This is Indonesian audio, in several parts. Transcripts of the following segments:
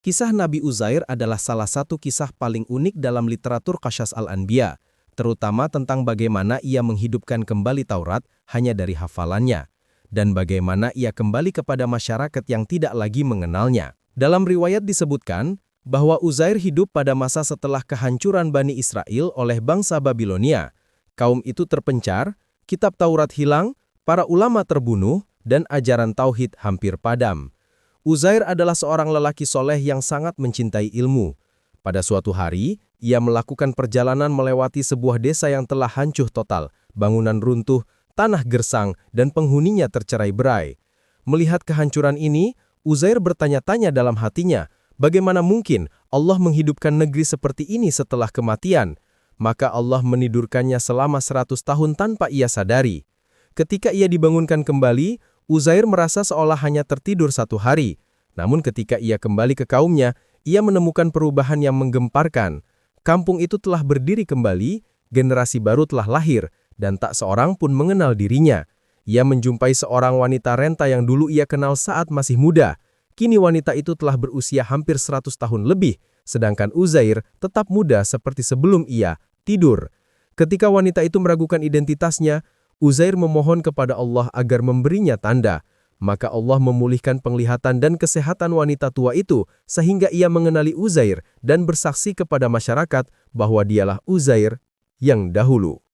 Kisah Nabi Uzair adalah salah satu kisah paling unik dalam literatur Qasas al-Anbiya, terutama tentang bagaimana ia menghidupkan kembali Taurat hanya dari hafalannya, dan bagaimana ia kembali kepada masyarakat yang tidak lagi mengenalnya. Dalam riwayat disebutkan bahwa Uzair hidup pada masa setelah kehancuran Bani Israel oleh bangsa Babilonia. Kaum itu terpencar, kitab Taurat hilang, para ulama terbunuh, dan ajaran tauhid hampir padam. Uzair adalah seorang lelaki soleh yang sangat mencintai ilmu. Pada suatu hari, ia melakukan perjalanan melewati sebuah desa yang telah hancur total, bangunan runtuh, tanah gersang, dan penghuninya tercerai-berai. Melihat kehancuran ini, Uzair bertanya-tanya dalam hatinya, bagaimana mungkin Allah menghidupkan negeri seperti ini setelah kematian? Maka Allah menidurkannya selama 100 tahun tanpa ia sadari. Ketika ia dibangunkan kembali, Uzair merasa seolah hanya tertidur satu hari. Namun ketika ia kembali ke kaumnya, ia menemukan perubahan yang menggemparkan. Kampung itu telah berdiri kembali, generasi baru telah lahir, dan tak seorang pun mengenal dirinya. Ia menjumpai seorang wanita renta yang dulu ia kenal saat masih muda. Kini wanita itu telah berusia hampir 100 tahun lebih, sedangkan Uzair tetap muda seperti sebelum ia tidur. Ketika wanita itu meragukan identitasnya, Uzair memohon kepada Allah agar memberinya tanda. Maka Allah memulihkan penglihatan dan kesehatan wanita tua itu sehingga ia mengenali Uzair dan bersaksi kepada masyarakat bahwa dialah Uzair yang dahulu.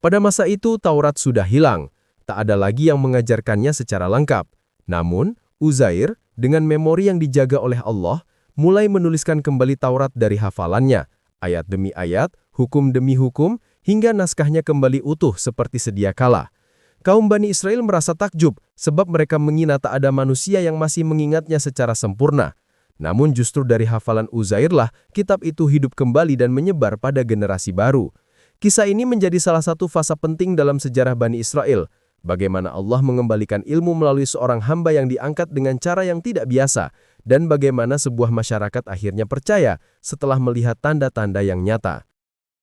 Pada masa itu Taurat sudah hilang, tak ada lagi yang mengajarkannya secara lengkap. Namun, Uzair dengan memori yang dijaga oleh Allah mulai menuliskan kembali Taurat dari hafalannya, ayat demi ayat, hukum demi hukum, hingga naskahnya kembali utuh seperti sedia kala. Kaum Bani Israel merasa takjub sebab mereka mengira tak ada manusia yang masih mengingatnya secara sempurna. Namun justru dari hafalan Uzairlah kitab itu hidup kembali dan menyebar pada generasi baru. Kisah ini menjadi salah satu fase penting dalam sejarah Bani Israel. Bagaimana Allah mengembalikan ilmu melalui seorang hamba yang diangkat dengan cara yang tidak biasa, dan bagaimana sebuah masyarakat akhirnya percaya setelah melihat tanda-tanda yang nyata.